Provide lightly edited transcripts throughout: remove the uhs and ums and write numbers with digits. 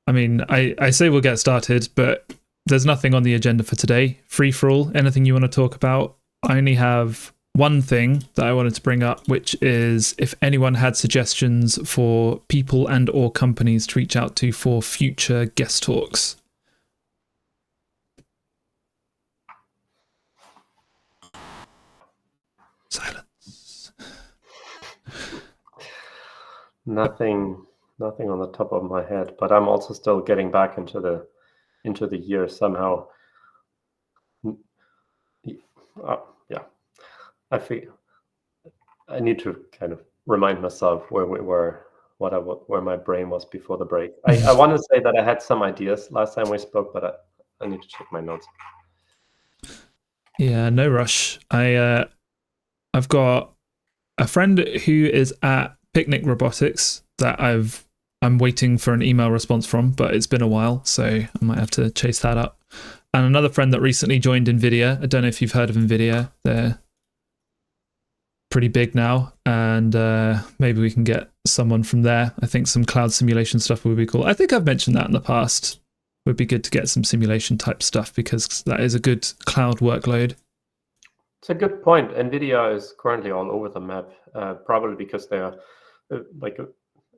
I mean, I say we'll get started, but there's nothing on the agenda for today. Free for all, anything you want to talk about? I only have one thing that I wanted to bring up, which is if anyone had suggestions for people and or companies to reach out to for future guest talks. Silence. Nothing on the top of my head, but I'm also still getting back into the year somehow. Yeah, I feel I need to kind of remind myself where we were, where my brain was before the break. I want to say that I had some ideas last time we spoke, but I need to check my notes. Yeah, no rush. I've got a friend who is at Picnic Robotics that I'm waiting for an email response from, but it's been a while, so I might have to chase that up. And another friend that recently joined NVIDIA. I don't know if you've heard of NVIDIA. They're pretty big now, and maybe we can get someone from there. I think some cloud simulation stuff would be cool. I think I've mentioned that in the past. Would be good to get some simulation type stuff because that is a good cloud workload. It's a good point. NVIDIA is currently all over the map, probably because they are, like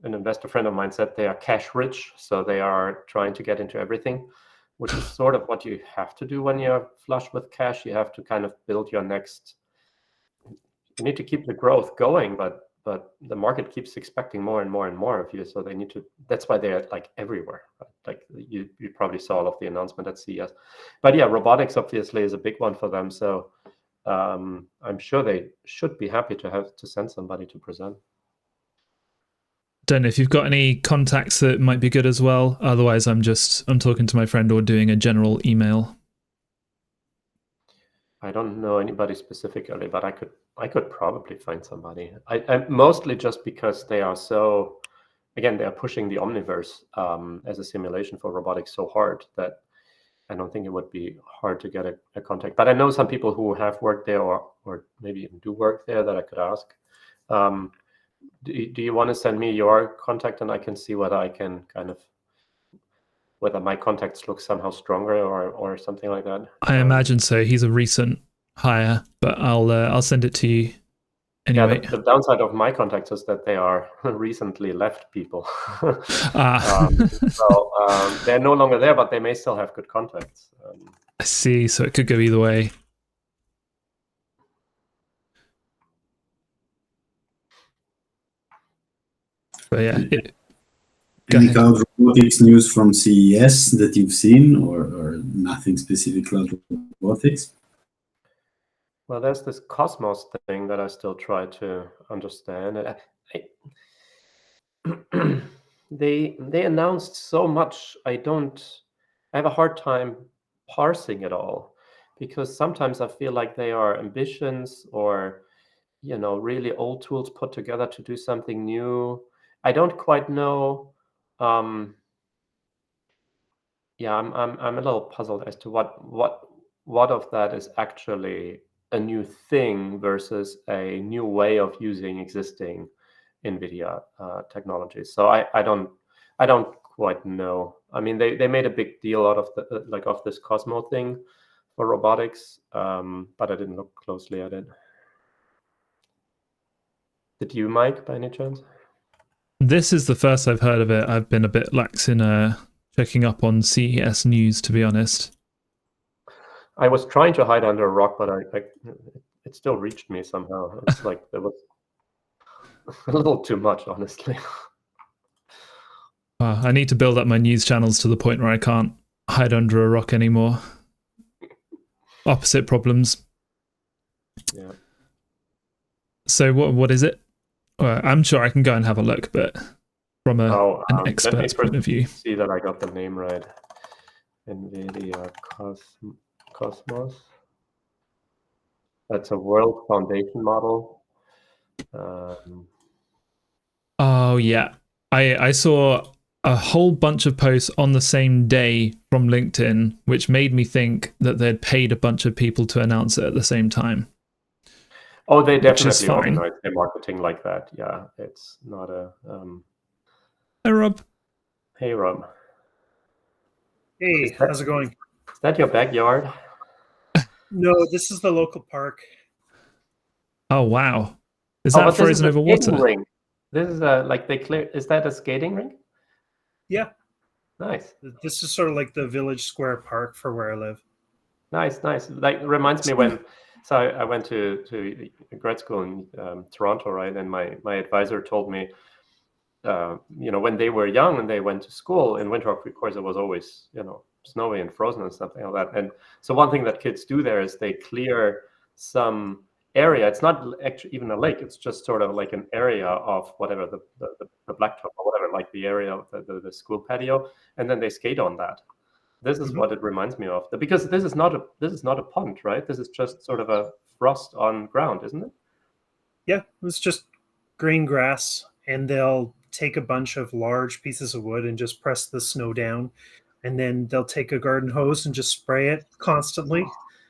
an investor friend of mine said, they are cash rich. So they are trying to get into everything, which is sort of what you have to do when you're flush with cash. You have to kind of build your next, you need to keep the growth going, but the market keeps expecting more and more and more of you. So they need to, that's why they're like everywhere. Right? Like you probably saw all of the announcement at CES. But yeah, robotics obviously is a big one for them. So I'm sure they should be happy to send somebody to present. Don't know if you've got any contacts that might be good as well. Otherwise, I'm talking to my friend or doing a general email. I don't know anybody specifically, but I could probably find somebody. I mostly just because they are so, again, they are pushing the Omniverse as a simulation for robotics so hard that I don't think it would be hard to get a contact. But I know some people who have worked there or maybe even do work there that I could ask. Do you want to send me your contact and I can see whether I can kind of, whether my contacts look somehow stronger or something like that? I imagine so. He's a recent hire, but I'll send it to you anyway. Yeah, the downside of my contacts is that they are recently left people. So they're no longer there, but they may still have good contacts. I see. So it could go either way. But yeah. Any Cloud Robotics news from CES that you've seen, or nothing specific Cloud Robotics? Well, there's this Cosmos thing that I still try to understand. They announced so much. I have a hard time parsing it all because sometimes I feel like they are ambitions or really old tools put together to do something new. I don't quite know. Yeah, I'm a little puzzled as to what of that is actually a new thing versus a new way of using existing NVIDIA technologies. So I don't quite know. I mean, they made a big deal out of the of this Cosmo thing for robotics, but I didn't look closely at it. Did you, Mike, by any chance? This is the first I've heard of it. I've been a bit lax in checking up on CES news, to be honest. I was trying to hide under a rock, but it still reached me somehow. It's like there was a little too much, honestly. I need to build up my news channels to the point where I can't hide under a rock anymore. Opposite problems. Yeah. So what is it? I'm sure I can go and have a look, but from an expert's point of view. See that I got the name right. NVIDIA Cosmos. That's a World Foundation model. Oh yeah, I saw a whole bunch of posts on the same day from LinkedIn, which made me think that they'd paid a bunch of people to announce it at the same time. Oh, they definitely organize their marketing like that. Yeah, it's not a. Hey, Rob. Hey, Rob. Hey, how's it going? Is that your backyard? No, this is the local park. Oh wow, is Oh, that but this is frozen a over skating water? ring. This is like they clear. Is that a skating ring? Yeah, Nice, this is sort of like the village square park for where I live. nice. Like reminds me when. So I went to grad school in Toronto, right? And my advisor told me, when they were young and they went to school in winter, of course, it was always snowy and frozen and something like that. And so one thing that kids do there is they clear some area. It's not actually even a lake. It's just sort of like an area of whatever the blacktop or whatever, like the area of the school patio, and then they skate on that. This is what it reminds me of, because this is not a pond, right? This is just sort of a frost on ground, isn't it? Yeah, it's just green grass, and they'll take a bunch of large pieces of wood and just press the snow down, and then they'll take a garden hose and just spray it constantly,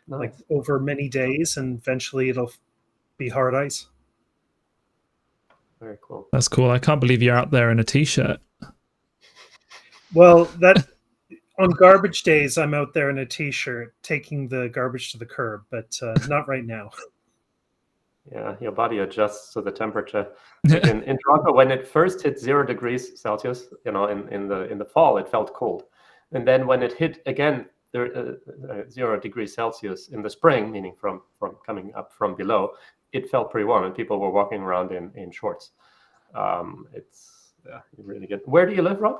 like Nice. over many days, and eventually it'll be hard ice. Very cool. That's cool. I can't believe you're out there in a t-shirt. Well, that on garbage days, I'm out there in a t-shirt taking the garbage to the curb, but not right now. Yeah, your body adjusts to the temperature. Like in Toronto, when it first hit 0 degrees Celsius, in the fall, it felt cold, and then when it hit again 0 degrees Celsius in the spring, meaning from coming up from below, it felt pretty warm, and people were walking around in shorts. It's really good. Where do you live, Rob?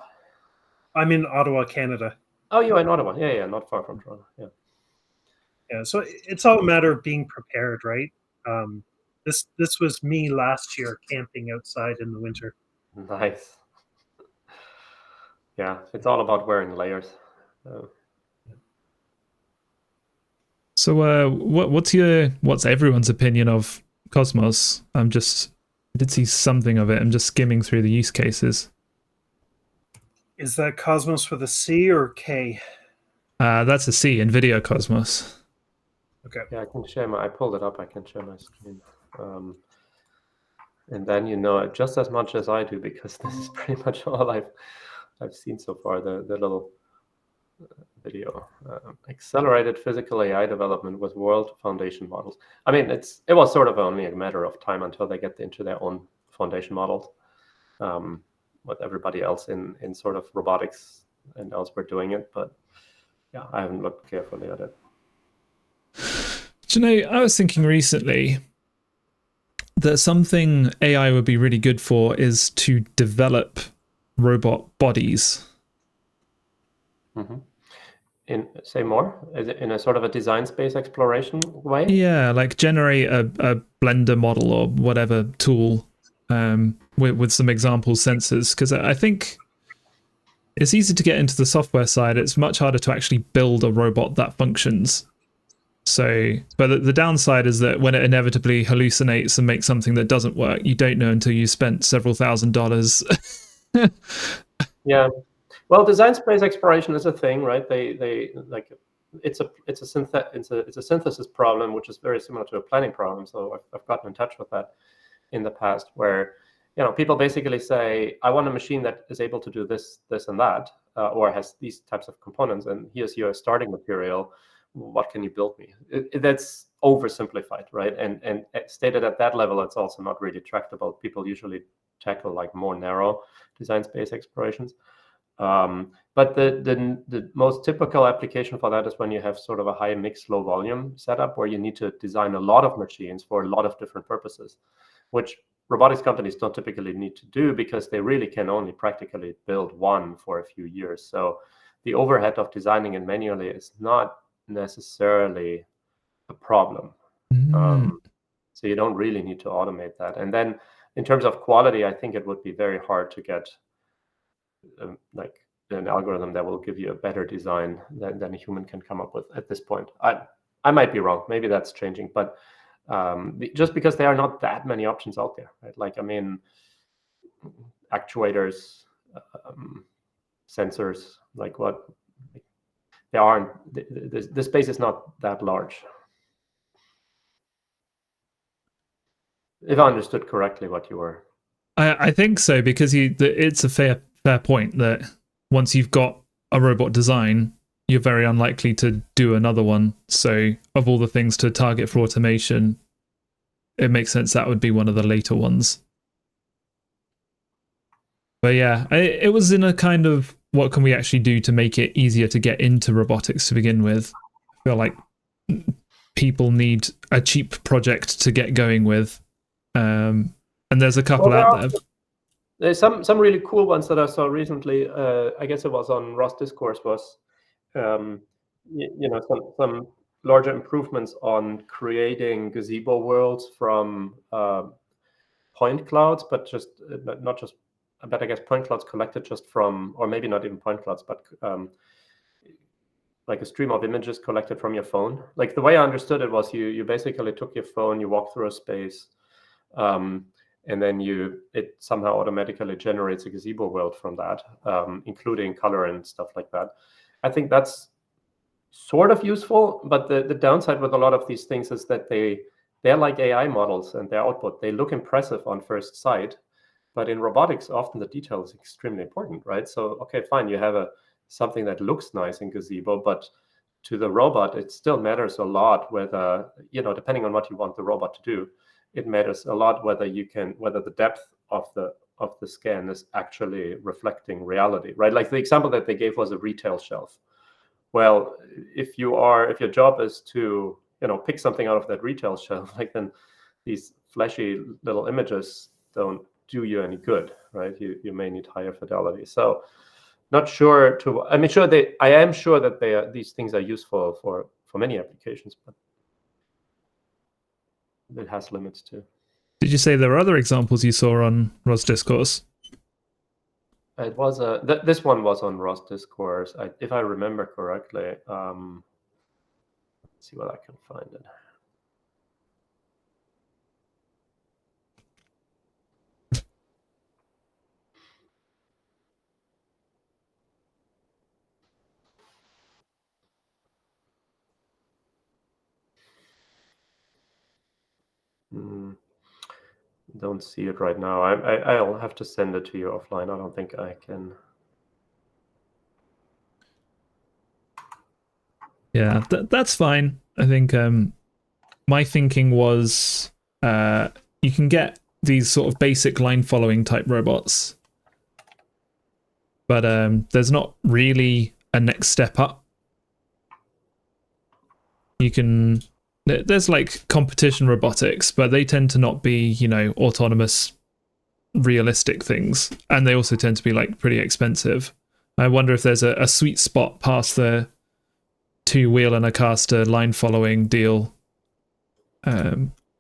I'm in Ottawa, Canada. Oh, you're in Ottawa. Yeah, not far from Toronto. Yeah, so it's all a matter of being prepared, right? This was me last year camping outside in the winter. Nice. Yeah, it's all about wearing layers. So, what's everyone's opinion of Cosmos? I did see something of it. I'm just skimming through the use cases. Is that Cosmos with a C or K? That's a C, NVIDIA Cosmos. Okay. Yeah, I can share I pulled it up. I can share my screen. And then you know it just as much as I do, because this is pretty much all I've seen so far. The little video, accelerated physical AI development with world foundation models. I mean, it was sort of only a matter of time until they get into their own foundation models. With everybody else in sort of robotics and elsewhere doing it, but yeah, I haven't looked carefully at it. Do you know, I was thinking recently that something AI would be really good for is to develop robot bodies. Say more? Is it in a sort of a design space exploration way? Yeah, like generate a Blender model or whatever tool with some example sensors, because I think it's easy to get into the software side. It's much harder to actually build a robot that functions. So, but the downside is that when it inevitably hallucinates and makes something that doesn't work, you don't know until you spent several $1,000s. Yeah, well, design space exploration is a thing, right? They like it's a synthesis problem, which is very similar to a planning problem. So I've gotten in touch with that in the past, where people basically say, I want a machine that is able to do this, and that, or has these types of components, and here's your starting material. What can you build me? That's oversimplified, right? And stated at that level, it's also not really tractable. People usually tackle like more narrow design space explorations. But the most typical application for that is when you have sort of a high mix, low volume setup, where you need to design a lot of machines for a lot of different purposes, which robotics companies don't typically need to do, because they really can only practically build one for a few years. So the overhead of designing it manually is not necessarily a problem. So you don't really need to automate that. And then in terms of quality, I think it would be very hard to get like an algorithm that will give you a better design than a human can come up with at this point. I might be wrong. Maybe that's changing, but just because there are not that many options out there, right? Like, I mean, actuators, sensors, like what? There aren't. The space is not that large. If I understood correctly what you were. I think so, because it's a fair point that once you've got a robot design, you're very unlikely to do another one. So of all the things to target for automation, it makes sense that would be one of the later ones. But yeah, it was in a kind of, what can we actually do to make it easier to get into robotics to begin with? I feel like people need a cheap project to get going with. And there's a couple out there. There's some really cool ones that I saw recently. I guess it was on Ross Discourse, was some larger improvements on creating gazebo worlds from point clouds, but just not just, but I guess point clouds collected just from, or maybe not even point clouds, but like a stream of images collected from your phone. Like the way I understood it was you basically took your phone, you walk through a space, and then it somehow automatically generates a gazebo world from that, including color and stuff like that. I think that's sort of useful, but the downside with a lot of these things is that they're like AI models, and their output, they look impressive on first sight, but in robotics, often the detail is extremely important, right? So, okay, fine, you have something that looks nice in gazebo, but to the robot, it still matters a lot whether, depending on what you want the robot to do, it matters a lot whether the depth of the scan is actually reflecting reality, right? Like the example that they gave was a retail shelf. Well, if your job is to pick something out of that retail shelf, like, then these flashy little images don't do you any good, right? You may need higher fidelity. So, not sure I am sure that these things are useful for many applications, but it has limits too. Did you say there were other examples you saw on Ross Discourse? It was this one was on Ross Discourse, if I remember correctly. Let's see what I can find it. Don't see it right now. I'll have to send it to you offline. I don't think I can. Yeah, that's fine. I think my thinking was you can get these sort of basic line following type robots, but there's not really a next step up. There's like competition robotics, but they tend to not be, autonomous, realistic things, and they also tend to be like pretty expensive. I wonder if there's a sweet spot past the 2-wheel and a caster line following deal,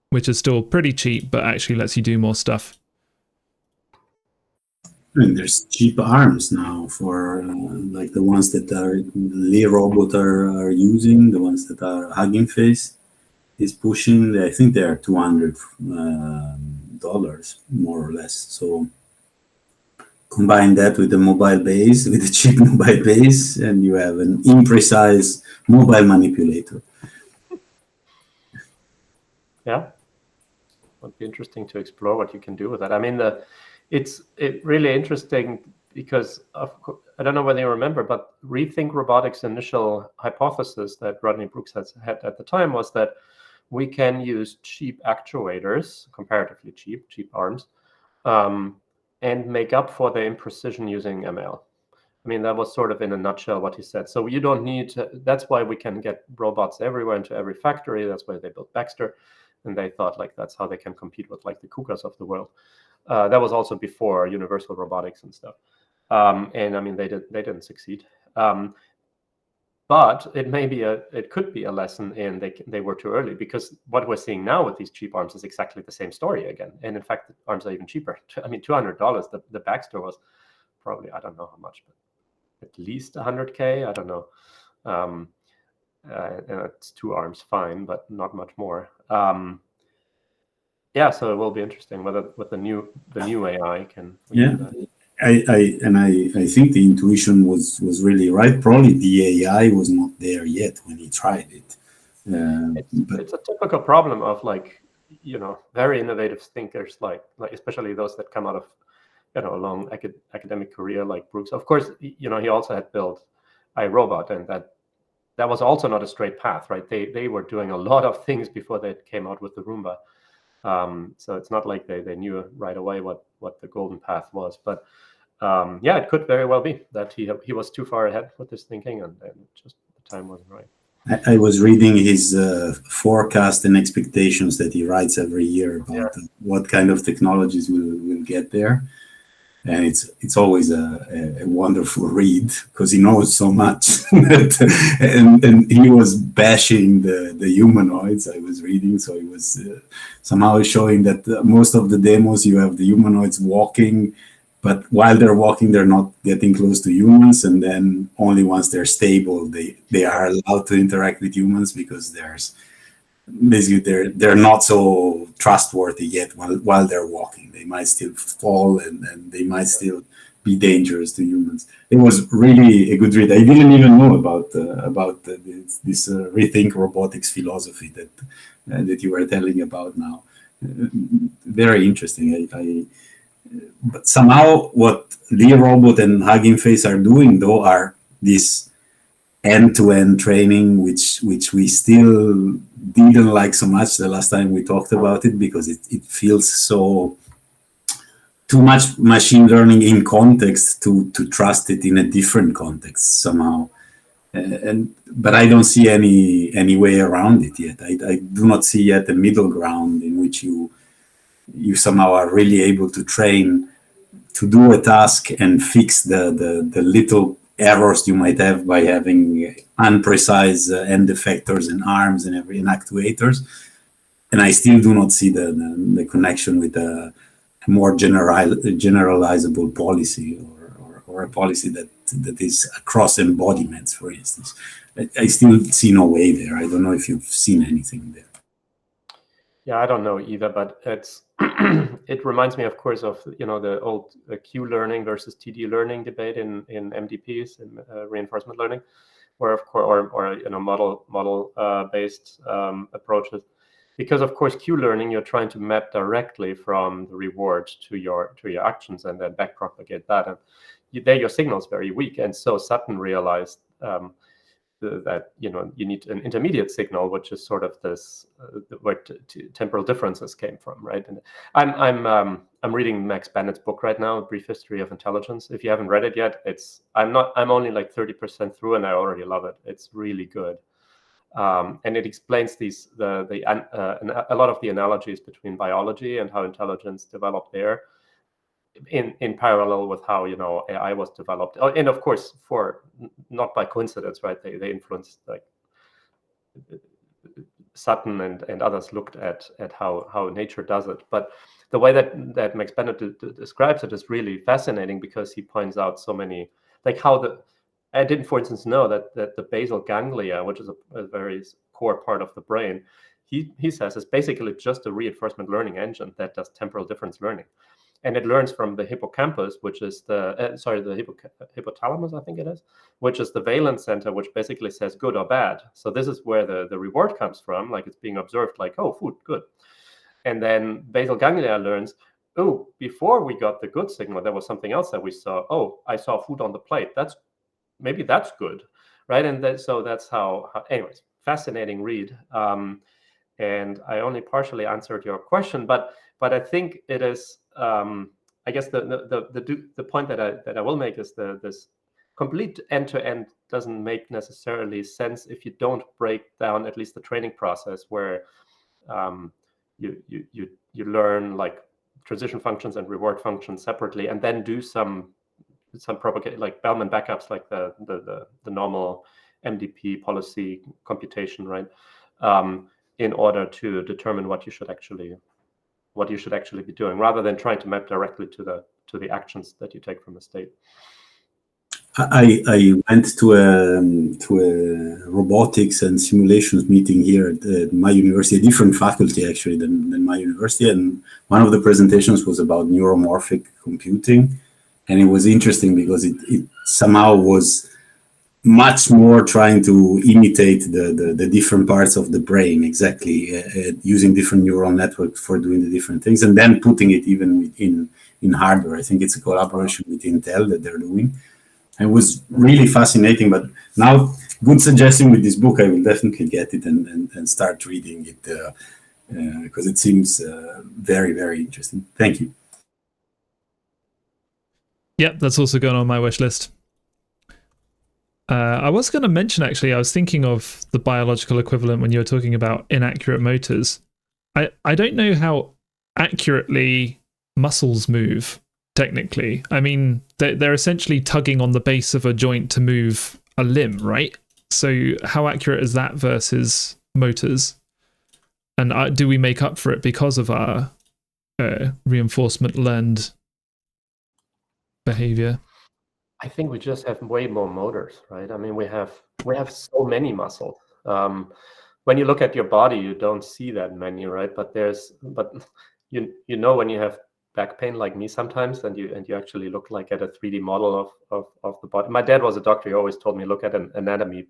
which is still pretty cheap, but actually lets you do more stuff. And there's cheap arms now for like the ones that Lee Robot are using, the ones that are Hugging Face is pushing. I think they are $200 more or less. So combine that with the mobile base, with a cheap mobile base, and you have an imprecise mobile manipulator. Yeah, would be interesting to explore what you can do with that. I mean, it's really interesting because I don't know whether you remember, but Rethink Robotics' initial hypothesis that Rodney Brooks had at the time was that we can use cheap actuators, comparatively cheap arms, and make up for the imprecision using ML. I mean, that was sort of in a nutshell what he said. So you don't need to, that's why we can get robots everywhere into every factory. That's why they built Baxter. And they thought like that's how they can compete with like the KUKAs of the world. That was also before Universal Robotics and stuff. And I mean, they didn't succeed. But it could be a lesson in they were too early, because what we're seeing now with these cheap arms is exactly the same story again. And in fact, the arms are even cheaper. I mean, $200. The Baxter was probably, I don't know how much, but at least 100K. I don't know. And it's 2 arms, fine, but not much more. Yeah, so it will be interesting whether with the new AI can. Yeah. I think the intuition was really right. Probably the AI was not there yet when he tried it. It's a typical problem of like, very innovative thinkers, like especially those that come out of, a long academic career like Brooks. Of course, he also had built iRobot, and that that was also not a straight path, right? They were doing a lot of things before they came out with the Roomba. So it's not like they knew right away what the golden path was. But yeah, it could very well be that he was too far ahead with his thinking, and just the time wasn't right. I was reading his forecast and expectations that he writes every year about what kind of technologies will get there. And it's always a wonderful read because he knows so much. and he was bashing the humanoids I was reading. So he was somehow showing that most of the demos you have the humanoids walking, but while they're walking, they're not getting close to humans. And then only once they're stable, they are allowed to interact with humans, because basically they're not so trustworthy yet while they're walking. They might still fall, and they might still be dangerous to humans. It was really a good read. I didn't even know about this rethink robotics philosophy that you were telling about now. Very interesting. But somehow what LeRobot and Hugging Face are doing, though, are this end-to-end training, which we still didn't like so much the last time we talked about it, because it feels so too much machine learning in context to trust it in a different context somehow. But I don't see any way around it yet. I do not see yet a middle ground in which you somehow are really able to train to do a task and fix the little errors you might have by having unprecise end effectors and arms and actuators. And I still do not see the connection with a more generalizable policy, or a policy that is across embodiments, for instance. I still see no way there. I don't know if you've seen anything there. Yeah, I don't know either, but it's it reminds me, of course, of the old Q learning versus TD learning debate in MDPs, in reinforcement learning, where of course, or model based approaches, because of course Q learning, you're trying to map directly from the reward to your actions and then backpropagate that, and there your signal is very weak. And so Sutton realized that you need an intermediate signal, which is sort of this where temporal differences came from, right? And I'm reading Max Bennett's book right now, A Brief History of Intelligence. If you haven't read it yet, I'm only like 30% through, and I already love it. It's really good, and it explains a lot of the analogies between biology and how intelligence developed there, in parallel with how AI was developed, and of course, for not by coincidence, right? They influenced, like, Sutton and others looked at how nature does it. But the way that Max Bennett describes it is really fascinating, because he points out so many, like I didn't, for instance, know that the basal ganglia, which is a very core part of the brain, he says is basically just a reinforcement learning engine that does temporal difference learning. And it learns from the hippocampus, which is the hypothalamus, I think it is, which is the valence center, which basically says good or bad. So this is where the reward comes from, like it's being observed, like, oh, food, good. And then basal ganglia learns, oh, before we got the good signal, there was something else that we saw. Oh, I saw food on the plate. Maybe that's good, right? And so that's how. Anyways, fascinating read. And I only partially answered your question, but I think it is. I guess the point that I will make is this complete end-to-end doesn't make necessarily sense if you don't break down at least the training process, where you learn like transition functions and reward functions separately, and then do some propagate, like Bellman backups, like the normal MDP policy computation, right? In order to determine what you should actually be doing, rather than trying to map directly to the actions that you take from the state. I went to a robotics and simulations meeting here at my university, a different faculty actually than my university, and one of the presentations was about neuromorphic computing, and it was interesting because it somehow was much more trying to imitate the different parts of the brain, exactly, using different neural networks for doing the different things, and then putting it even in hardware. I think it's a collaboration with Intel that they're doing. It was really fascinating. But now good suggestion with this book. I will definitely get it and start reading it because it seems very, very interesting. Thank you. Yep, that's also going on my wish list. I was going to mention, actually, I was thinking of the biological equivalent when you were talking about inaccurate motors. I don't know how accurately muscles move, technically. I mean, they're essentially tugging on the base of a joint to move a limb, right? So how accurate is that versus motors? And do we make up for it because of our reinforcement learned behavior? I think we just have way more motors, right? I mean, we have so many muscles. When you look at your body, you don't see that many, right? But you know when you have back pain like me sometimes, and you actually look like at a 3D model of the body. My dad was a doctor. He always told me look at an anatomy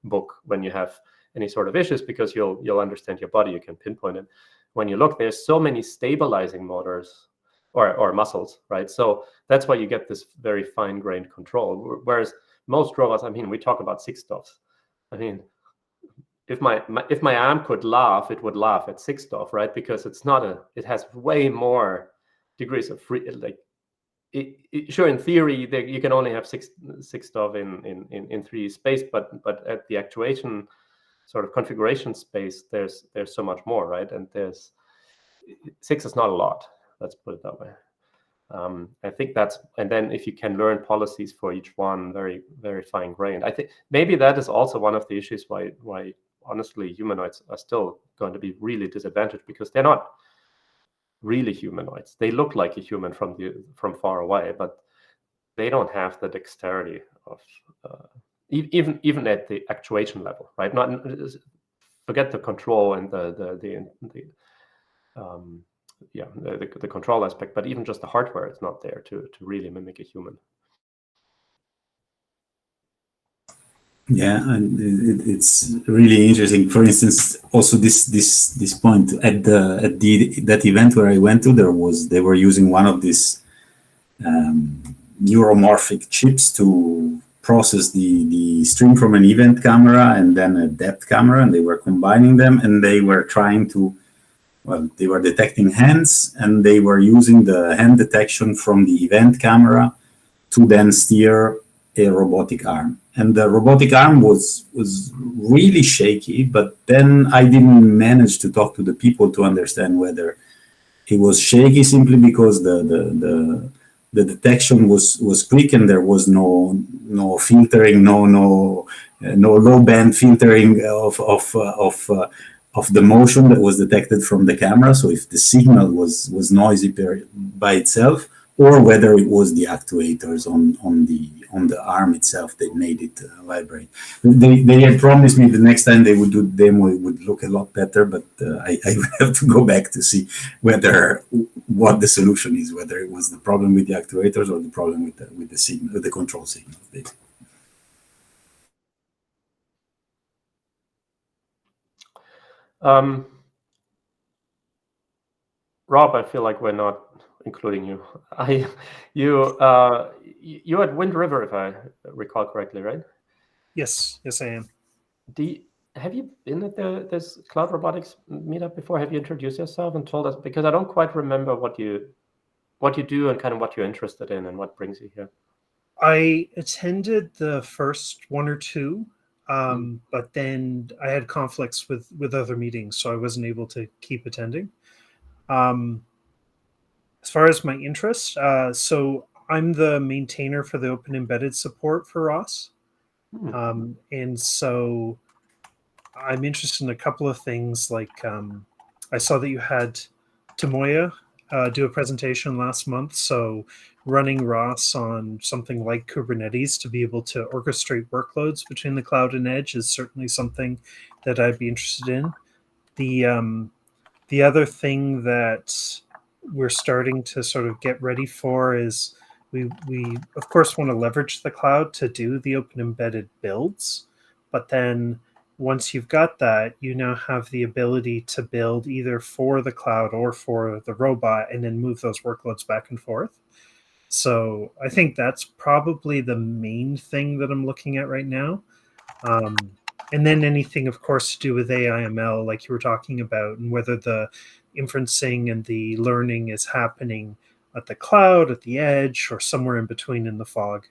book when you have any sort of issues, because you'll understand your body. You can pinpoint it. When you look, there's so many stabilizing motors or muscles, right? So that's why you get this very fine-grained control. Whereas most robots, I mean, we talk about 6 DOFs. I mean, if my arm could laugh, it would laugh at 6 DOF, right? Because it has way more degrees of free, like, sure, in theory, you can only have 6 DOF in 3D space, but at the actuation sort of configuration space, there's so much more, right? And 6 is not a lot. Let's put it that way. I think and then if you can learn policies for each one, very, very fine-grained. I think maybe that is also one of the issues why honestly humanoids are still going to be really disadvantaged, because they're not really humanoids. They look like a human from far away, but they don't have the dexterity of even at the actuation level, right? Not forget the control and the control aspect, but even just the hardware is not there to really mimic a human. Yeah, and it's really interesting. For instance, also this point at that event where I went to, they were using one of these neuromorphic chips to process the stream from an event camera and then a depth camera, and they were combining them, and they were trying to, well, they were detecting hands, and they were using the hand detection from the event camera to then steer a robotic arm. And the robotic arm was really shaky, but then I didn't manage to talk to the people to understand whether it was shaky simply because the detection was quick and there was no filtering, no low band filtering of the motion that was detected from the camera. So if the signal was noisy by itself, or whether it was the actuators on the arm itself that made it vibrate. They had promised me the next time they would do the demo, it would look a lot better, but I would have to go back to see what the solution is, whether it was the problem with the actuators or the problem with the signal, the control signal. Rob, I feel like we're not including you. You at Wind River, if I recall correctly, right? Yes, I am. Have you been at this Cloud Robotics meetup before? Have you introduced yourself and told us? Because I don't quite remember what you do and kind of what you're interested in and what brings you here. I attended the first one or two, but then I had conflicts with other meetings, so I wasn't able to keep attending. As far as my interest, so I'm the maintainer for the open embedded support for ROS. And so I'm interested in a couple of things. Like I saw that you had Tomoya do a presentation last month. So running ROS on something like Kubernetes to be able to orchestrate workloads between the cloud and edge is certainly something that I'd be interested in. The other thing that we're starting to sort of get ready for is we of course want to leverage the cloud to do the open embedded builds, but then once you've got that, you now have the ability to build either for the cloud or for the robot and then move those workloads back and forth. So I think that's probably the main thing that I'm looking at right now. And then anything, of course, to do with AI/ML, like you were talking about, and whether the inferencing and the learning is happening at the cloud, at the edge, or somewhere in between in the fog.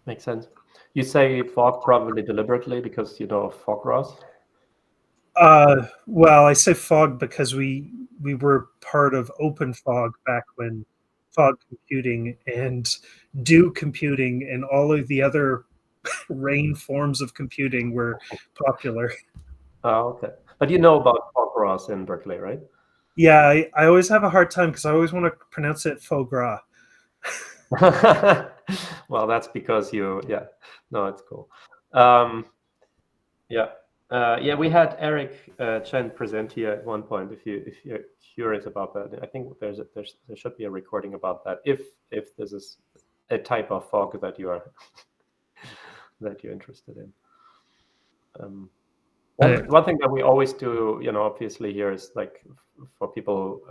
Makes sense. You say fog probably deliberately because you know fog ROS? Well, I say fog because we were part of Open Fog back when fog computing and dew computing and all of the other rain forms of computing were popular. Oh, okay. But you know about fog ROS in Berkeley, right? Yeah, I always have a hard time because I always want to pronounce it faux gras. Well, that's because yeah. No, it's cool. Yeah. Yeah, we had Eric Chen present here at one point. If you're curious about that, I think there should be a recording about that. If this is a type of fog that you are that you're interested in. One thing that we always do, obviously here is like for people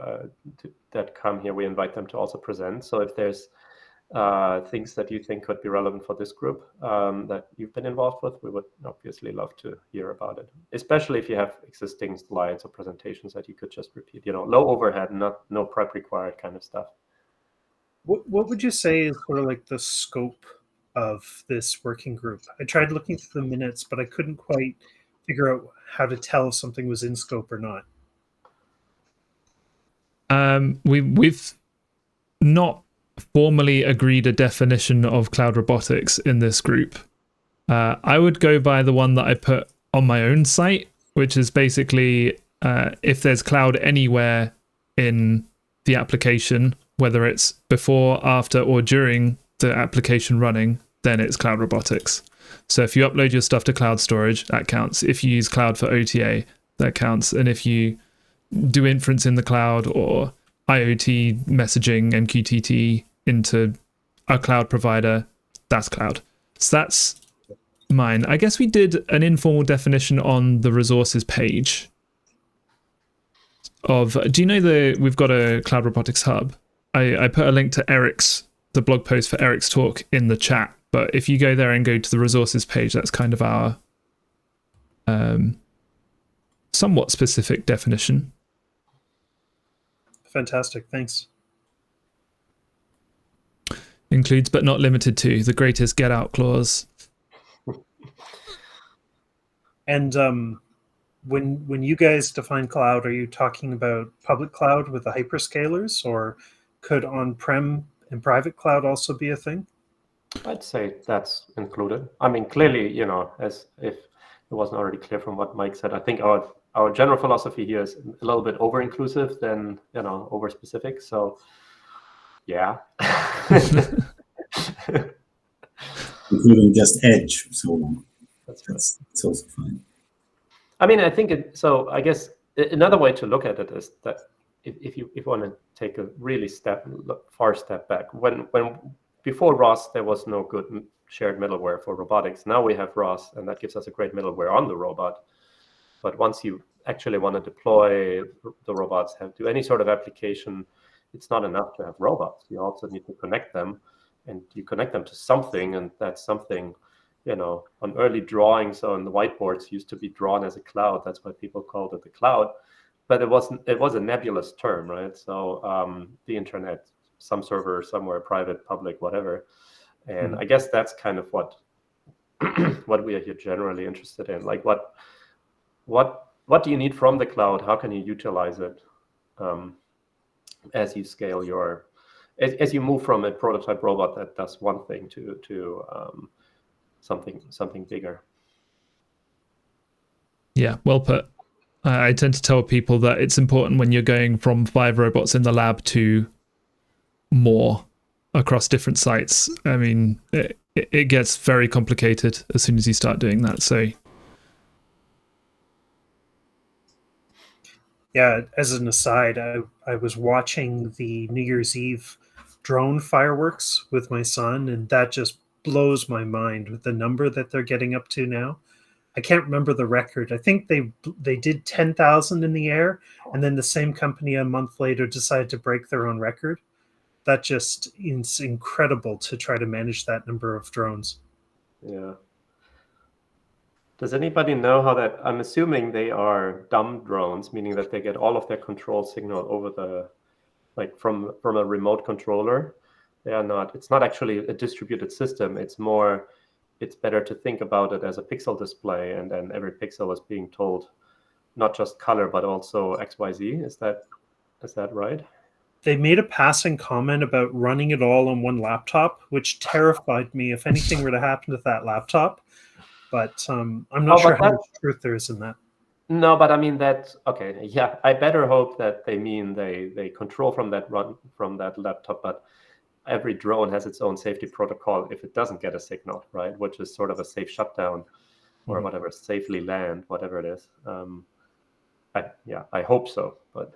that come here, we invite them to also present. So if there's things that you think could be relevant for this group that you've been involved with, we would obviously love to hear about it, especially if you have existing slides or presentations that you could just repeat, low overhead, no prep required kind of stuff. What would you say is sort of like the scope of this working group? I tried looking through the minutes, but I couldn't quite figure out how to tell if something was in scope or not. We've not formally agreed a definition of cloud robotics in this group. I would go by the one that I put on my own site, which is basically if there's cloud anywhere in the application, whether it's before, after, or during the application running, then it's cloud robotics. So if you upload your stuff to cloud storage, that counts. If you use cloud for OTA, that counts. And if you do inference in the cloud or IoT messaging, MQTT into a cloud provider, that's cloud. So that's mine. I guess we did an informal definition on the resources page of, do you know we've got a Cloud Robotics Hub? I put a link to the blog post for Eric's talk in the chat, but if you go there and go to the resources page, that's kind of our somewhat specific definition. Fantastic, thanks. Includes but not limited to the greatest get out clause. And when you guys define cloud, are you talking about public cloud with the hyperscalers, or could on-prem and private cloud also be a thing? I'd say that's included. I mean, clearly, as if it wasn't already clear from what Mike said, I think our general philosophy here is a little bit over-inclusive than, over-specific. So, yeah. Including just edge. So that's also fine. I mean, I think so I guess another way to look at it is that if you want to take a really far step back, when before ROS, there was no good shared middleware for robotics. Now we have ROS, and that gives us a great middleware on the robot. But once you actually want to deploy the robots, do any sort of application, it's not enough to have robots. You also need to connect them, and you connect them to something, and that something, on early drawings on the whiteboards used to be drawn as a cloud. That's why people called it the cloud. But it was a nebulous term, right? So the internet, some server somewhere, private, public, whatever. And I guess that's kind of what we are here generally interested in. Like what do you need from the cloud? How can you utilize it as you scale as you move from a prototype robot that does one thing to something bigger? Yeah, well put. I tend to tell people that it's important when you're going from 5 robots in the lab to more across different sites. I mean, it gets very complicated as soon as you start doing that. So, yeah, as an aside, I was watching the New Year's Eve drone fireworks with my son, and that just blows my mind with the number that they're getting up to now. I can't remember the record. I think they did 10,000 in the air, and then the same company a month later decided to break their own record. that just is incredible to try to manage that number of drones. Yeah. Does anybody know how that? I'm assuming they are dumb drones, meaning that they get all of their control signal over the, like from a remote controller. They are not. It's not actually a distributed system. It's more. It's better to think about it as a pixel display, and then every pixel is being told not just color but also XYZ. Is that right? They made a passing comment about running it all on one laptop, which terrified me if anything were to happen to that laptop. But I'm not sure how much truth there is in that. No, but I mean that. Okay, yeah. I better hope that they mean they control from that laptop, but every drone has its own safety protocol if it doesn't get a signal, right? Which is sort of a safe shutdown or whatever, safely land, whatever it is. I hope so, but.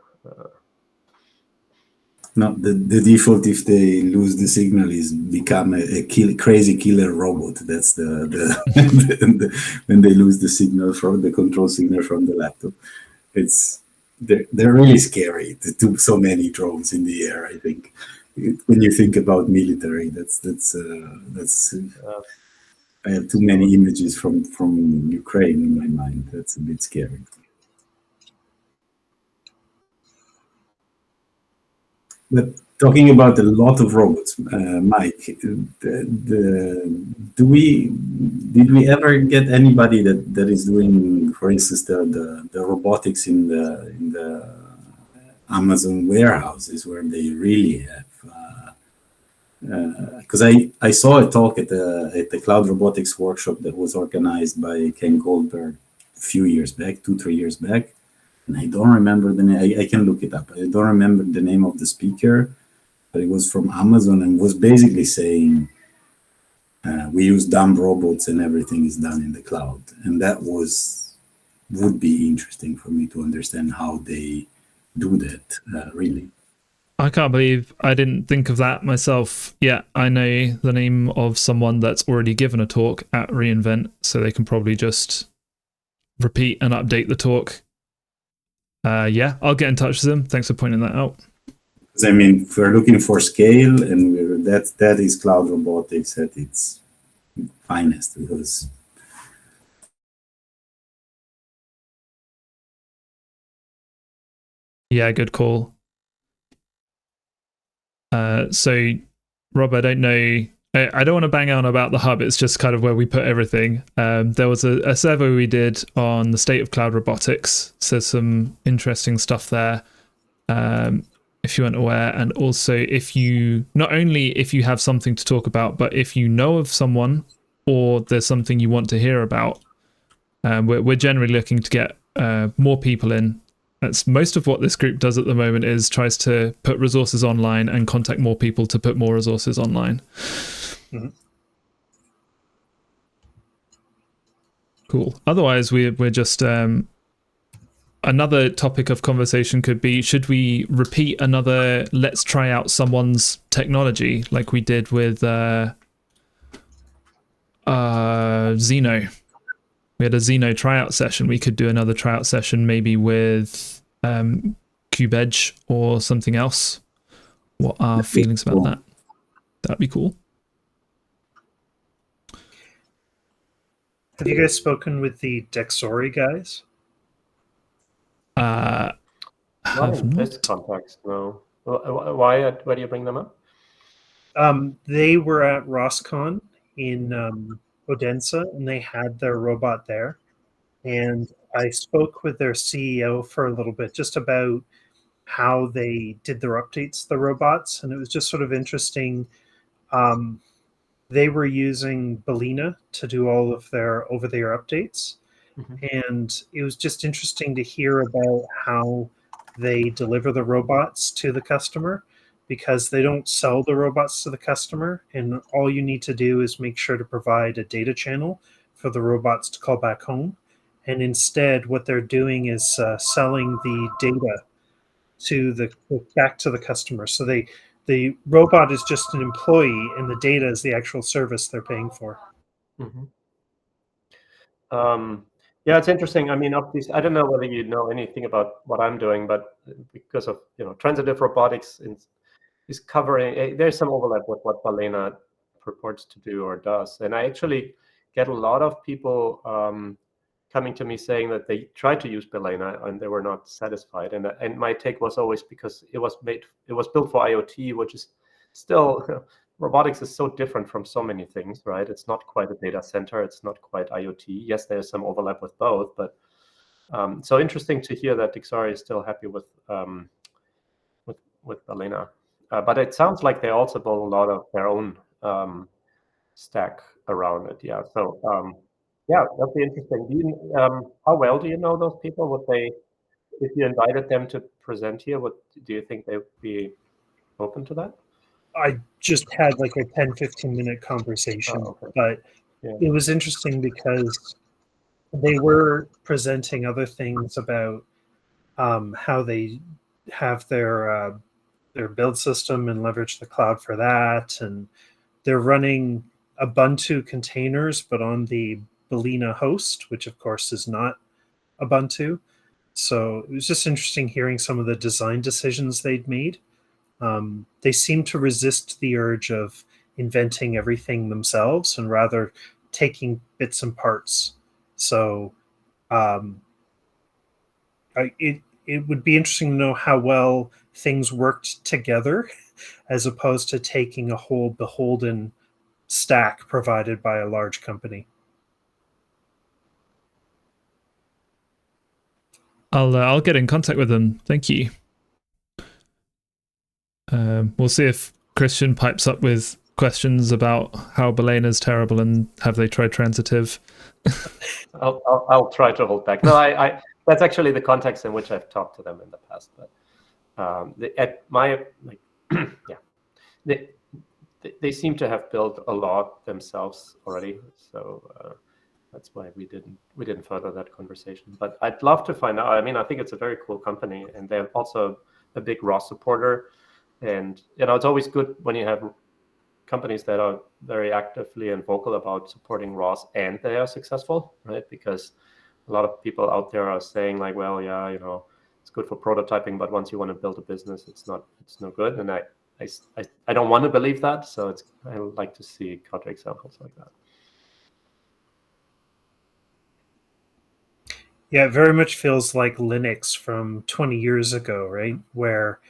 No, the default if they lose the signal is become a crazy killer robot. That's when they lose the signal from the control signal from the laptop. They're really scary. Too so many drones in the air. I think when you think about military, that's I have too many images from Ukraine in my mind. That's a bit scary. But talking about a lot of robots, Mike, did we ever get anybody that is doing, for instance, the robotics in the Amazon warehouses where they really have? Because I saw a talk at the Cloud Robotics workshop that was organized by Ken Goldberg a few years back, 2-3 years back. And I don't remember the name. I can look it up. I don't remember the name of the speaker, but it was from Amazon and was basically saying we use dumb robots and everything is done in the cloud. And that would be interesting for me to understand how they do that, really. I can't believe I didn't think of that myself. Yeah, I know the name of someone that's already given a talk at reInvent, so they can probably just repeat and update the talk. Yeah, I'll get in touch with them. Thanks for pointing that out. I mean, if we're looking for scale, and that is Cloud Robotics at its finest, because yeah, good call. So, Rob, I don't know. I don't want to bang on about the hub. It's just kind of where we put everything. There was a survey we did on the state of cloud robotics. So some interesting stuff there. If you weren't aware, and also if you have something to talk about, but if you know of someone or there's something you want to hear about, we're generally looking to get more people in. That's most of what this group does at the moment, is tries to put resources online and contact more people to put more resources online. Mm-hmm. Cool. Otherwise, we're just another topic of conversation could be, should we repeat another let's try out someone's technology like we did with Xeno? We had a Xeno tryout session. We could do another tryout session maybe with KubeEdge or something else. What are feelings about that? That'd be cool. Have you guys spoken with the Dexori guys? Not in this context, no. Why do you bring them up? They were at ROSCON in Odense, and they had their robot there. And I spoke with their CEO for a little bit just about how they did their updates to the robots. And it was just sort of interesting. They were using Balena to do all of their over-the-air updates. Mm-hmm. And it was just interesting to hear about how they deliver the robots to the customer, because they don't sell the robots to the customer. And all you need to do is make sure to provide a data channel for the robots to call back home. And instead, what they're doing is selling the data back to the customer. So the robot is just an employee, and the data is the actual service they're paying for. Mm-hmm. Yeah, it's interesting. I mean, obviously, I don't know whether you know anything about what I'm doing, but because of transitive robotics covering. There's some overlap with what Balena purports to do or does, and I actually get a lot of people coming to me saying that they tried to use Balena and they were not satisfied. And my take was always because it was built for IoT, which is still robotics is so different from so many things, right? It's not quite a data center. It's not quite IoT. Yes, there's some overlap with both, but so interesting to hear that Dixari is still happy with Balena. But it sounds like they also build a lot of their own stack around it. Yeah. So yeah, that'd be interesting. How well do you know those people? Would they, if you invited them to present here, do you think they would be open to that? I just had like a 10-15 minute conversation, but it was interesting because they were presenting other things about how they have their build system and leverage the cloud for that, and they're running Ubuntu containers, but on the Balena host, which of course is not Ubuntu. So it was just interesting hearing some of the design decisions they'd made. They seem to resist the urge of inventing everything themselves and rather taking bits and parts. So it would be interesting to know how well things worked together as opposed to taking a whole beholden stack provided by a large company. I'll get in contact with them. Thank you. We'll see if Christian pipes up with questions about how Balena's terrible and have they tried transitive. I'll try to hold back. No, I that's actually the context in which I've talked to them in the past. But they seem to have built a lot themselves already. So that's why we didn't further that conversation. But I'd love to find out. I mean, I think it's a very cool company, and they're also a big ROS supporter. And it's always good when you have companies that are very actively and vocal about supporting ROS and they are successful, right? Because a lot of people out there are saying like, well, yeah, it's good for prototyping, but once you want to build a business, it's no good. And I don't want to believe that. So I like to see counterexamples like that. Yeah, it very much feels like Linux from 20 years ago, right? Where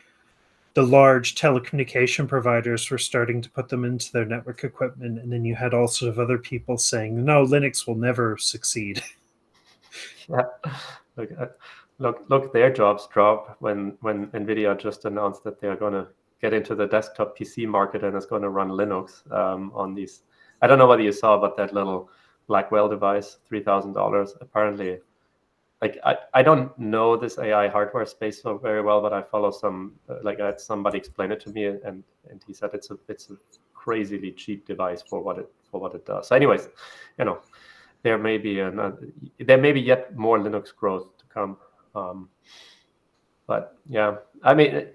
the large telecommunication providers were starting to put them into their network equipment, and then you had all sort of other people saying, no, Linux will never succeed. Yeah, look, their jobs drop when NVIDIA just announced that they're going to get into the desktop PC market and is going to run Linux on these. I don't know whether you saw about that little Blackwell device, $3,000. Apparently, like I don't know this AI hardware space so very well, but I follow some I had somebody explain it to me, and he said it's a crazily cheap device for what it does. So anyways, there may be yet more Linux growth to come. But yeah, I mean,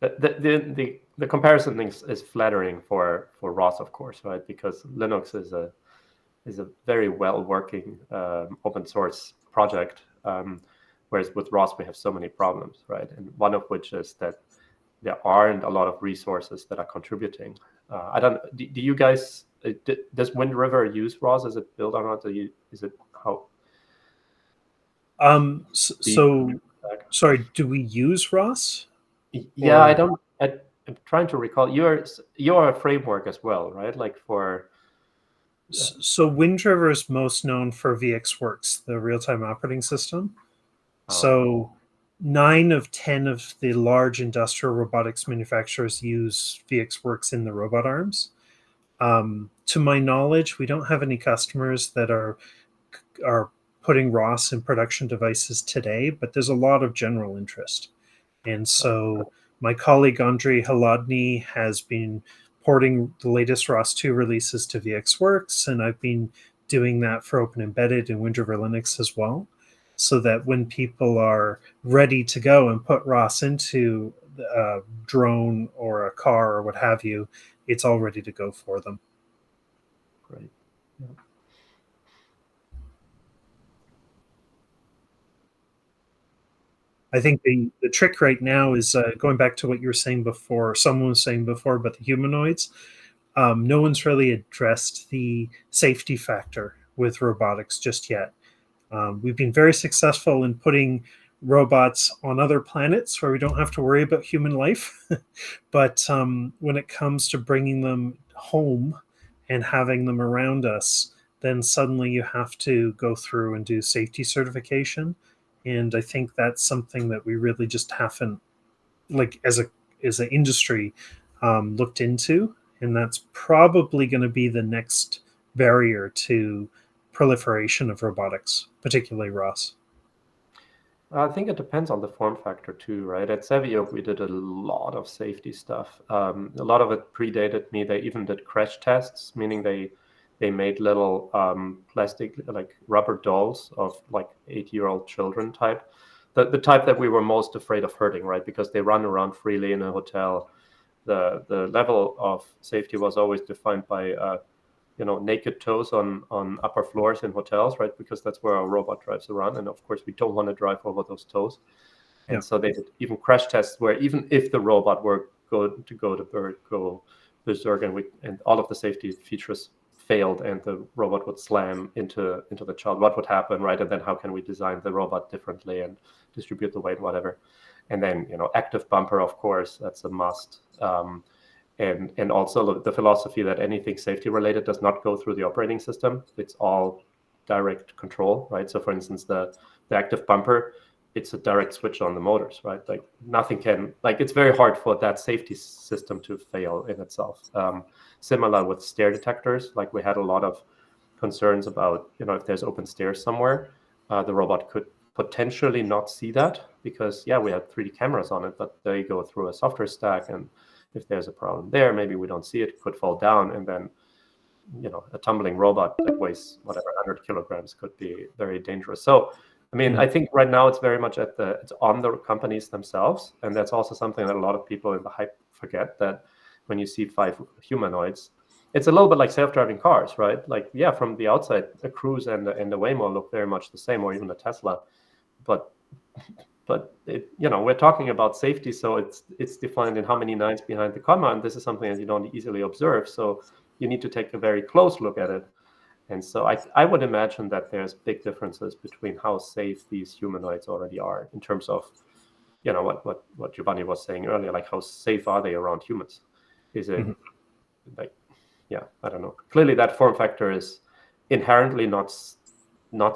the comparison is flattering for ROS, of course, right? Because Linux is a very well working open source project, whereas with ROS we have so many problems, right? And one of which is that there aren't a lot of resources that are contributing. I don't. Do you guys? Does Wind River use ROS? Is it built or not? Is it how? Sorry, do we use ROS? Yeah, I don't. I'm trying to recall. You're a framework as well, right? Like for. So Wind River is most known for VxWorks, the real-time operating system. So 9 of 10 of the large industrial robotics manufacturers use VxWorks in the robot arms. To my knowledge, we don't have any customers that are putting ROS in production devices today, but there's a lot of general interest. And so my colleague Andrei Holodny has been porting the latest ROS 2 releases to VxWorks, and I've been doing that for Open Embedded and Wind River Linux as well, so that when people are ready to go and put ROS into a drone or a car or what have you, it's all ready to go for them. Great. Yeah. I think the trick right now is going back to what you were saying before, someone was saying before about the humanoids. No one's really addressed the safety factor with robotics just yet. We've been very successful in putting robots on other planets where we don't have to worry about human life. But when it comes to bringing them home and having them around us, then suddenly you have to go through and do safety certification. And I think that's something that we really just haven't, like as an industry, looked into. And that's probably going to be the next barrier to proliferation of robotics, particularly Ross. I think it depends on the form factor too, right? At Savioke, we did a lot of safety stuff. A lot of it predated me. They even did crash tests, meaning they made little plastic, like rubber dolls of like 8-year-old children type. The type that we were most afraid of hurting, right? Because they run around freely in a hotel. The level of safety was always defined by naked toes on upper floors in hotels, right? Because that's where our robot drives around, and of course we don't want to drive over those toes. And so they did even crash tests where even if the robot were go berserk, and all of the safety features failed, and the robot would slam into the child, what would happen, right? And then how can we design the robot differently and distribute the weight, whatever. And then active bumper, of course, that's a must. And also the philosophy that anything safety related does not go through the operating system. It's all direct control, right? So for instance, the active bumper, it's a direct switch on the motors, right? Like nothing can, like it's very hard for that safety system to fail in itself. Similar with stair detectors, like we had a lot of concerns about, if there's open stairs somewhere, the robot could potentially not see that because, we had 3D cameras on it, but they go through a software stack, and if there's a problem there, maybe we don't see it, could fall down, and then, a tumbling robot that weighs whatever 100 kilograms could be very dangerous. So, I mean, I think right now it's very much it's on the companies themselves, and that's also something that a lot of people in the hype forget, that when you see 5 humanoids, it's a little bit like self-driving cars, right? Like, from the outside, a Cruise and the Waymo look very much the same, or even a Tesla, but we're talking about safety, so it's defined in how many nines behind the comma, and this is something that you don't easily observe. So you need to take a very close look at it. And so I would imagine that there's big differences between how safe these humanoids already are in terms of, what Giovanni was saying earlier, like how safe are they around humans? Is it I don't know. Clearly, that form factor is inherently not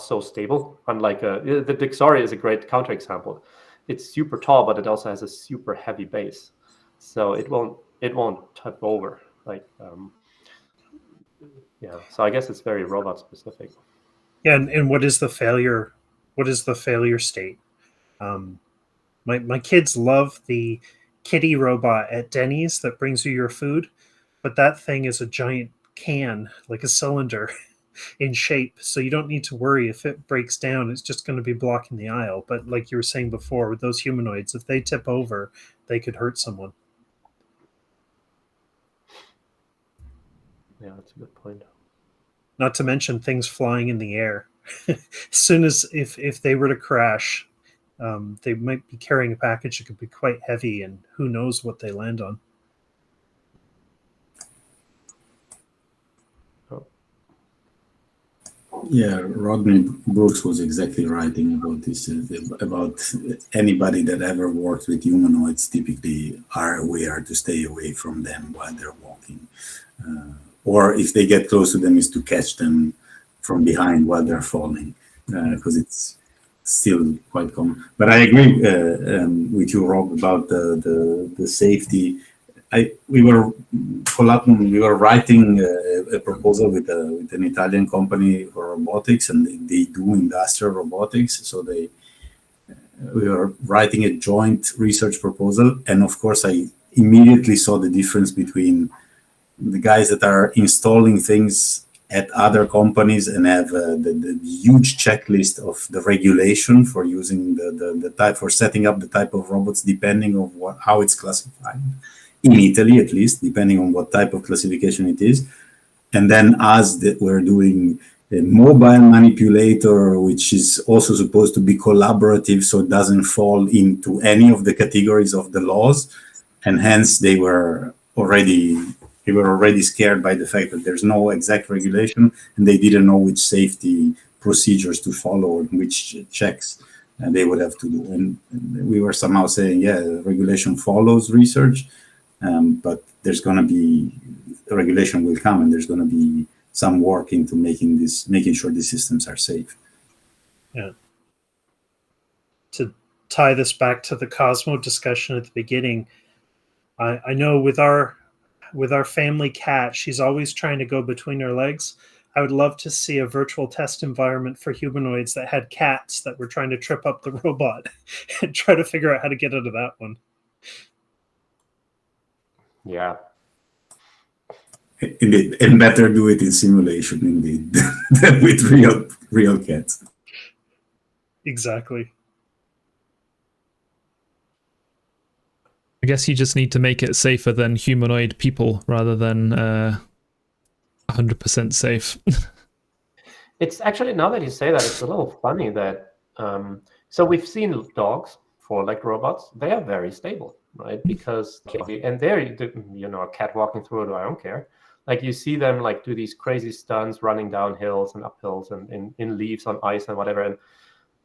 so stable. Unlike the Dixori is a great counterexample. It's super tall, but it also has a super heavy base, so it won't tip over. So I guess it's very robot specific. And what is the failure? What is the failure state? My kids love the kitty robot at Denny's that brings you your food, but that thing is a giant can, like a cylinder in shape. So you don't need to worry if it breaks down, it's just going to be blocking the aisle. But like you were saying before, with those humanoids, if they tip over, they could hurt someone. Yeah, that's a good point. Not to mention things flying in the air. As soon as if they were to crash, they might be carrying a package that could be quite heavy, and who knows what they land on. Yeah, Rodney Brooks was exactly writing about this, about anybody that ever worked with humanoids typically are aware to stay away from them while they're walking. Or if they get close to them, is to catch them from behind while they're falling, because it's still quite common. But I agree with you, Rob, about the safety. We were writing a proposal with an Italian company for robotics, and they do industrial robotics. So we were writing a joint research proposal, and of course, I immediately saw the difference between the guys that are installing things at other companies and have the huge checklist of the regulation for using the type, for setting up the type of robots depending on how it's classified. In Italy, at least, depending on what type of classification it is. And then us that we're doing a mobile manipulator, which is also supposed to be collaborative, so it doesn't fall into any of the categories of the laws, and hence they were already scared by the fact that there's no exact regulation, and they didn't know which safety procedures to follow and which checks they would have to do. And we were somehow saying, yeah, regulation follows research, but there's going to be regulation will come, and there's going to be some work into making sure these systems are safe. Yeah. To tie this back to the Cosmo discussion at the beginning, I know with our family cat, she's always trying to go between her legs. I would love to see a virtual test environment for humanoids that had cats that were trying to trip up the robot and try to figure out how to get out of that one. Yeah. Indeed, and better do it in simulation, indeed, than with real cats. Exactly. I guess you just need to make it safer than humanoid people rather than 100% safe. It's actually, now that you say that, it's a little funny that, so we've seen dogs, four-legged robots, they are very stable, right? Because, and they're, a cat walking through it, I don't care. Like you see them like do these crazy stunts running down hills and up hills and in leaves on ice and whatever. And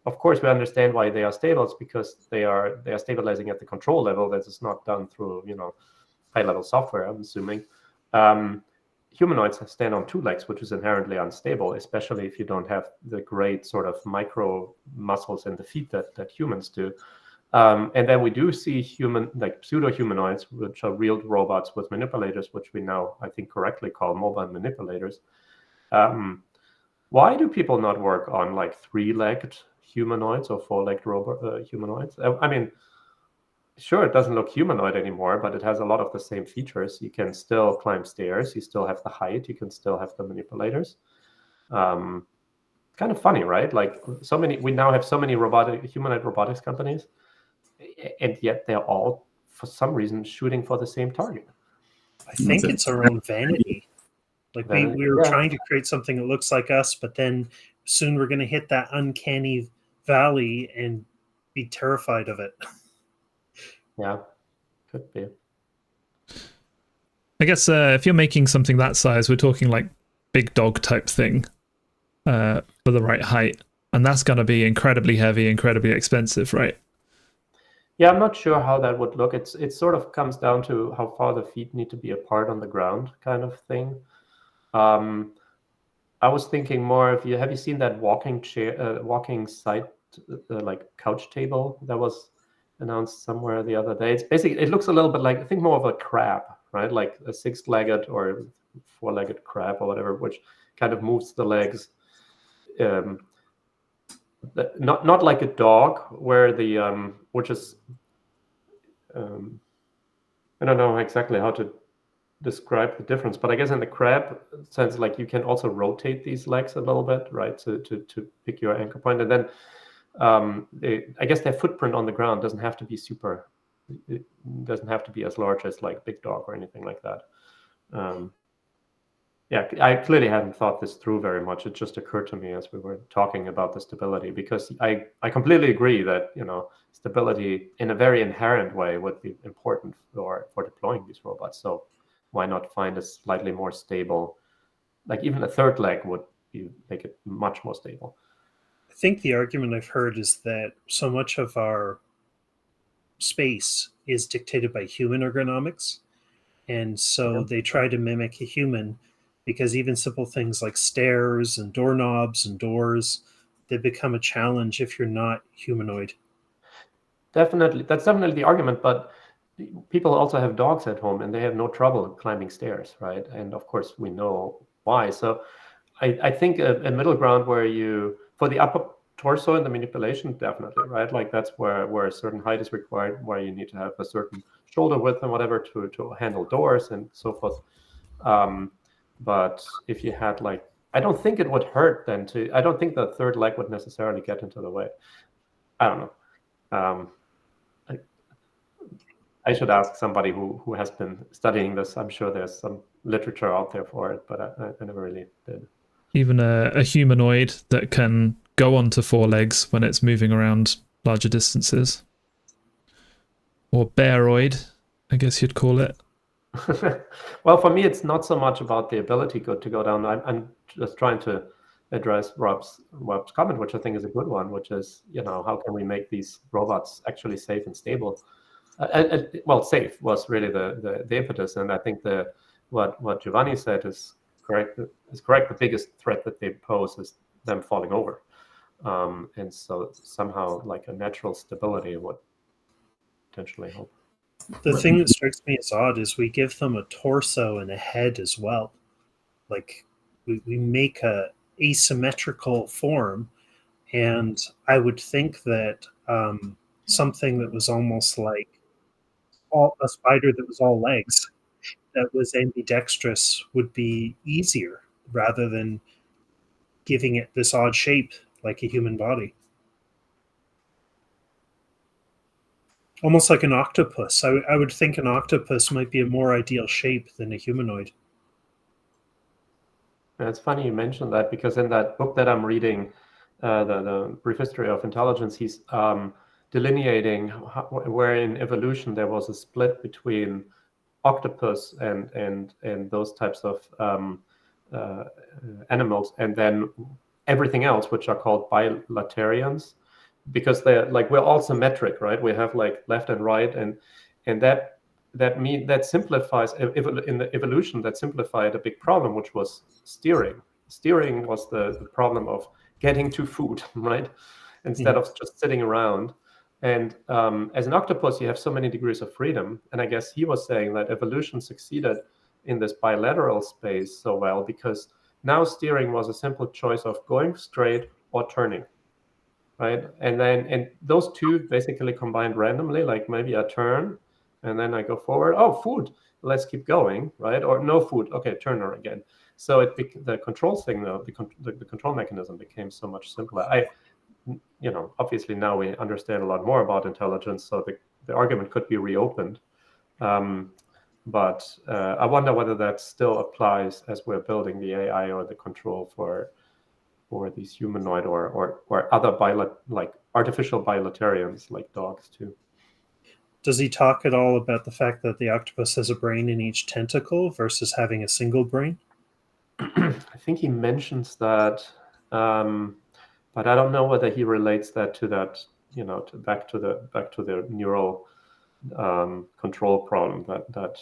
of course we understand why they are stable. It's because they are stabilizing at the control level. That is not done through, high-level software, I'm assuming. Humanoids stand on two legs, which is inherently unstable, especially if you don't have the great sort of micro muscles in the feet that humans do. And then we do see pseudo-humanoids, which are real robots with manipulators, which we now, I think, correctly call mobile manipulators. Why do people not work on like three-legged humanoids or four-legged humanoids? I mean, sure, it doesn't look humanoid anymore, but it has a lot of the same features. You can still climb stairs. You still have the height. You can still have the manipulators. Kind of funny, right? Like we now have so many humanoid robotics companies, and yet they're all, for some reason, shooting for the same target. I think it's our own vanity. Like we were trying to create something that looks like us, but then soon we're going to hit that uncanny valley and be terrified of it. Yeah, could be. I guess if you're making something that size, we're talking like big dog type thing for the right height. And that's going to be incredibly heavy, incredibly expensive, right? Yeah, I'm not sure how that would look. It sort of comes down to how far the feet need to be apart on the ground kind of thing. I was thinking more have you seen that walking side like couch table that was announced somewhere the other day? It's basically, it looks a little bit like, I think more of a crab, right? Like a six-legged or four-legged crab or whatever, which kind of moves the legs. Not like a dog where the which is I don't know exactly how to describe the difference, but I guess in the crab sense, like you can also rotate these legs a little bit, right? So to pick your anchor point, and then I guess their footprint on the ground doesn't have to be it doesn't have to be as large as like big dog or anything like that. Yeah, I clearly hadn't thought this through very much. It just occurred to me as we were talking about the stability, because I completely agree that, stability in a very inherent way would be important for deploying these robots. So why not find a slightly more stable, like even a third leg would make it much more stable. I think the argument I've heard is that so much of our space is dictated by human ergonomics. And so they try to mimic a human, because even simple things like stairs and doorknobs and doors, they become a challenge if you're not humanoid. Definitely. That's definitely the argument. But people also have dogs at home and they have no trouble climbing stairs, right? And of course, we know why. So I think a middle ground where for the upper torso and the manipulation, definitely, right? Like that's where a certain height is required, where you need to have a certain shoulder width and whatever to handle doors and so forth. But if you had I don't think it would hurt then I don't think the third leg would necessarily get into the way. I don't know. I should ask somebody who has been studying this. I'm sure there's some literature out there for it, but I never really did. even a humanoid that can go onto 4 legs when it's moving around larger distances. Or bearoid, I guess you'd call it. Well, for me, it's not so much about the ability to go down. I'm just trying to address Rob's comment, which I think is a good one, which is, how can we make these robots actually safe and stable? Well, safe was really the impetus, and I think what Giovanni said is correct. The biggest threat that they pose is them falling over, and so somehow like a natural stability would potentially help. The thing that strikes me as odd is we give them a torso and a head as well. Like we make a asymmetrical form, and I would think that something that was almost like a spider that was all legs, that was ambidextrous, would be easier rather than giving it this odd shape like a human body. Almost like an octopus. I would think an octopus might be a more ideal shape than a humanoid. Yeah, it's funny you mentioned that, because in that book that I'm reading, the Brief History of Intelligence, he's delineating where in evolution there was a split between octopus and those types of animals, and then everything else, which are called bilaterians, because we're all symmetric, right? We have like left and right, and that simplifies in the evolution. That simplified a big problem, which was steering. Steering was the problem of getting to food, right? Instead of just sitting around. And as an octopus, you have so many degrees of freedom. And I guess he was saying that evolution succeeded in this bilateral space so well because now steering was a simple choice of going straight or turning. Right, and those two basically combined randomly, like maybe I turn and then I go forward. Oh, food, let's keep going, right? Or no food, okay, turn again. So the control signal, the control mechanism became so much simpler. Obviously now we understand a lot more about intelligence, so the argument could be reopened. But I wonder whether that still applies as we're building the AI or the control for these humanoid or other like artificial bilaterians like dogs too. Does he talk at all about the fact that the octopus has a brain in each tentacle versus having a single brain? I think he mentions that, but I don't know whether he relates that to that, back to the neural control problem that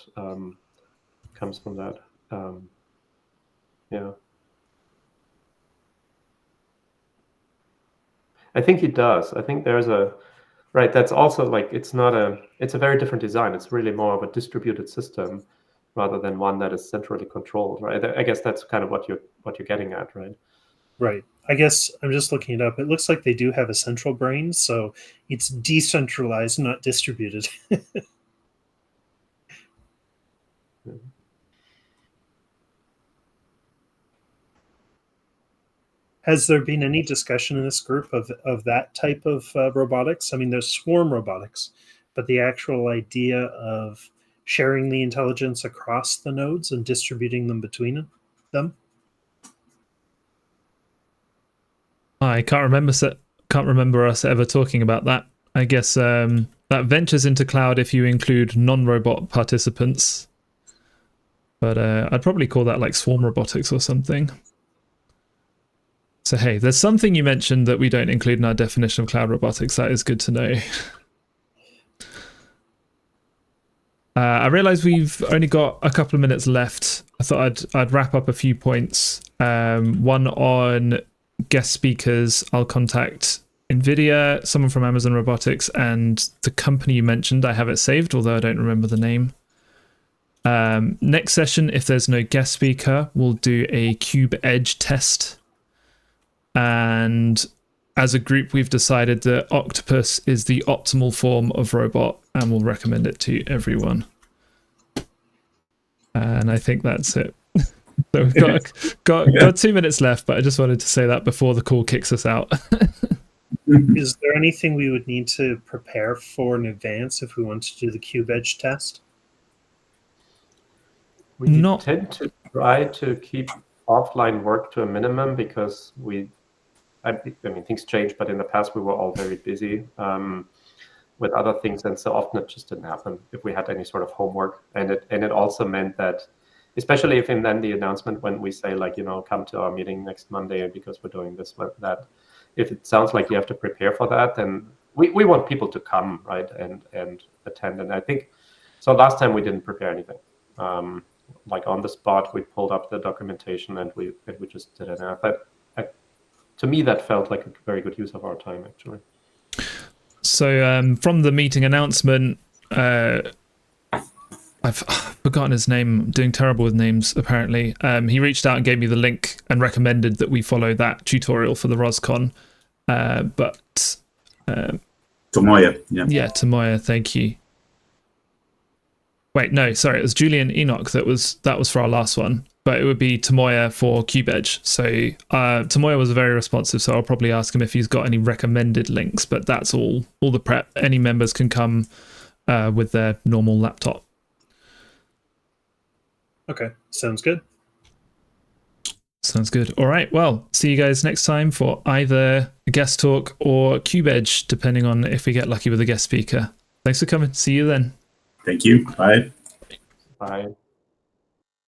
comes from that. Yeah. I think he does. I think there's right. That's also like it's a very different design. It's really more of a distributed system rather than one that is centrally controlled, right? I guess that's kind of what you're getting at, right? Right. I guess I'm just looking it up. It looks like they do have a central brain, so it's decentralized, not distributed. Has there been any discussion in this group of that type of robotics? I mean, there's swarm robotics, but the actual idea of sharing the intelligence across the nodes and distributing them between them? I can't remember us ever talking about that. I guess that ventures into cloud if you include non-robot participants. But I'd probably call that like swarm robotics or something. So hey, there's something you mentioned that we don't include in our definition of cloud robotics. That is good to know. I realize we've only got a couple of minutes left. I thought I'd wrap up a few points. One on guest speakers. I'll contact NVIDIA, someone from Amazon Robotics, and the company you mentioned. I have it saved, although I don't remember the name. Next session, if there's no guest speaker, we'll do a CubeEdge test. And as a group, we've decided that Octopus is the optimal form of robot, and we'll recommend it to everyone. And I think that's it. So we've got 2 minutes left, but I just wanted to say that before the call kicks us out. Is there anything we would need to prepare for in advance if we want to do the CubeEdge test? We tend to try to keep offline work to a minimum because I mean, things change, but in the past we were all very busy with other things, and so often it just didn't happen if we had any sort of homework. And it also meant that, especially if in then the announcement when we say like, come to our meeting next Monday because we're doing this, that, if it sounds like you have to prepare for that, then we want people to come, right, and attend. And I think so. Last time we didn't prepare anything. Like on the spot, we pulled up the documentation and we just did it. And I thought, to me, that felt like a very good use of our time, actually. So from the meeting announcement, I've forgotten his name. I'm doing terrible with names, apparently. He reached out and gave me the link and recommended that we follow that tutorial for the RosCon. Tomoya, yeah. Yeah, Tomoya, thank you. Wait, no, sorry, it was Julian Enoch that was for our last one, but it would be Tomoya for KubeEdge. So Tomoya was very responsive, so I'll probably ask him if he's got any recommended links, but that's all the prep. Any members can come with their normal laptop. Okay, sounds good. Sounds good. All right, well, see you guys next time for either a guest talk or KubeEdge, depending on if we get lucky with a guest speaker. Thanks for coming. See you then. Thank you. Bye. Bye.